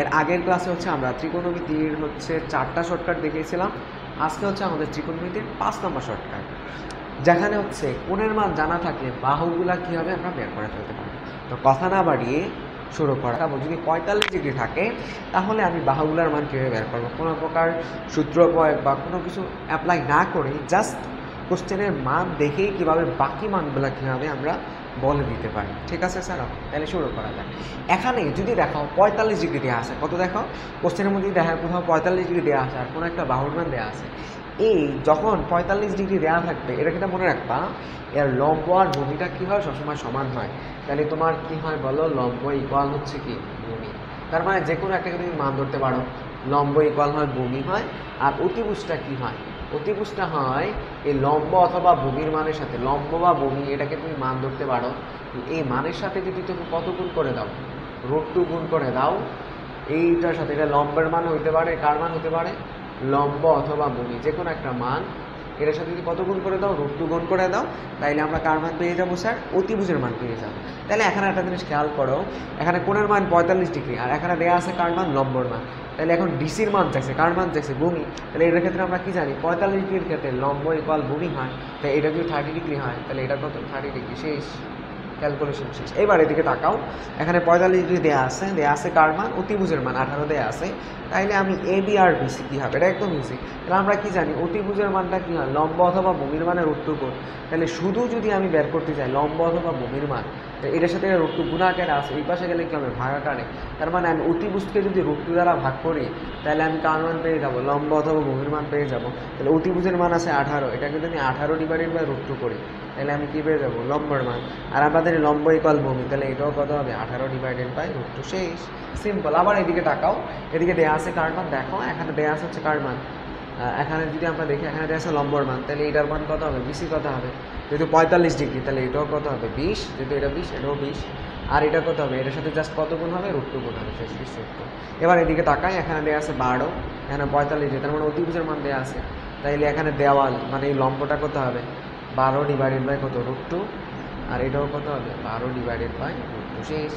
এর আগের ক্লাসে হচ্ছে আমরা ত্রিকোণমিতির হচ্ছে 4টা শর্টকাট দেখিয়েছিলাম। আজকে হচ্ছে আমাদের ত্রিকোণমিতির 5 নম্বর শর্টকাট, যেখানে হচ্ছে কোণের মান জানা থাকলে বাহুগুলা কীভাবে আমরা বের করে ফেলতে পারবো। তো কথা না বাড়িয়ে শুরু করা। যদি 45 ডিগ্রি থাকে তাহলে আমি বাহুগুলার মান কীভাবে বের করবো, কোনো প্রকার সূত্র প্রয়োগ বা কোনো কিছু অ্যাপ্লাই না করে জাস্ট কোশ্চেনের মান দেখেই কীভাবে বাকি মানগুলো কীভাবে আমরা বলে দিতে পারি। ঠিক আছে স্যার, তাহলে শুরু করা যায়। এখানে যদি দেখো 45 ডিগ্রি দেওয়া আছে, কত দেখো কোশ্চেনের মধ্যে দেখা কোথাও 45 ডিগ্রি দেওয়া আছে আর কোনো একটা বাহুর মান দেওয়া আছে। এই যখন 45 ডিগ্রি দেওয়া থাকবে এটা কিন্তু মনে রাখবা, এর লম্ব আর ভূমিটা কী হয়, সবসময় সমান হয়। তাহলে তোমার কি হয় বলো, লম্ব ইকুয়াল হচ্ছে কি ভূমি। তার মানে যে কোনো একটাকে তুমি মান ধরতে পারো, লম্ব ইকুয়াল হয় ভূমি হয়। আর অতিভুজটা কি হয়, অতিভুজটা হয় এই লম্ব অথবা ভূমির মানের সাথে, লম্ব বা ভূমি এটাকে তুমি মান ধরতে পারো। এই মানের সাথে যদি তুমি কত গুণ করে দাও, √2 গুণ করে দাও এইটার সাথে, এটা লম্বের মান হইতে পারে, কার মান হতে পারে, লম্ব অথবা ভূমি যে কোনো একটা মান, এটার সাথে যদি কত গুণ করে দাও, √2 গুণ করে দাও, তাইলে আমরা কার মান পেয়ে যাবো স্যার, অতিভুজের মান পেয়ে যাবো। তাহলে এখানে একটা জিনিস খেয়াল করো, এখানে কোণের মান 45 ডিগ্রি আর এখানে দেওয়া আছে কার মান, লম্বর মান। তাহলে এখন ডিসির মান চাইছে, কার মান চাইছে, ভূমি। তাহলে এটার ক্ষেত্রে আমরা কি জানি, 45 ডিগ্রির ক্ষেত্রে লম্ব ইকুয়াল ভূমি হয়। তাই এটা যদি 30 ডিগ্রি হয় তাহলে এটা কত, 30 ডিগ্রি, শেষ, ক্যালকুলেশন শেষ। এবার এদিকে তাকাও, এখানে 45 ডিগ্রি দেওয়া আছে কার মান, অতিভুজের মান 18 দেওয়া আছে। তাইলে আমি এ বি আর বিসি কী হবে, এটা একদম ইজি। তাহলে আমরা কি জানি অতিভুজের মানটা কী হয়, লম্ব অথবা ভূমির মানের √2 গুণ। তাহলে শুধু যদি আমি বের করতে চাই লম্ব অথবা ভূমির মান, তো এটার সাথে √2 গুণ আকারে আছে, এই পাশে গেলে কী হবে, ভাগ আকারে। তার মানে আমি অতিভুজকে যদি √2 দ্বারা ভাগ করি তাহলে আমি কার মান পেয়ে যাবো, লম্ব অথবা ভূমির মান পেয়ে যাবো। তাহলে অতিভুজের মান আছে 18, এটাকে যদি আমি 18 ডিভাইডেড বাই √2 করি তাহলে আমি কী পেয়ে যাবো, লম্বর মান। আর আমাদের লম্ব ইকুয়াল ভূমি, তাহলে এটাও কত হবে, 18 ডিভাইডেড বাই √2, শেষ, সিম্পল। আবার এদিকে তাকাও, এদিকে দেওয়া আছে কার মান, দেখো এখানে দেওয়া আছে হচ্ছে কার মান, এখানে যদি আমরা দেখি এখানে দেওয়া আছে লম্বর মান, তাহলে এটার মান কত হবে, বিসি কত হবে, যেহেতু 45 ডিগ্রি তাহলে এটাও কত হবে 20, যেহেতু এটা 20 এটাও 20। আর এটা কত হবে, এটার সাথে জাস্ট কত গুণ হবে, √2 গুণ হবে, শেষ, 20 √2। এবার এদিকে তাকাই, এখানে দেওয়া আছে 12, এখানে 45 ডিগ্রি, তার মানে অতিভুজের মান দেওয়া আছে। তাইলে এখানে দেওয়াল মানে এই লম্বটা কত হবে, 12 ডিভাইডেড বাই কত, √2। আর এটাও কত হবে, 12 ডিভাইডেড বাই √2, শেষ।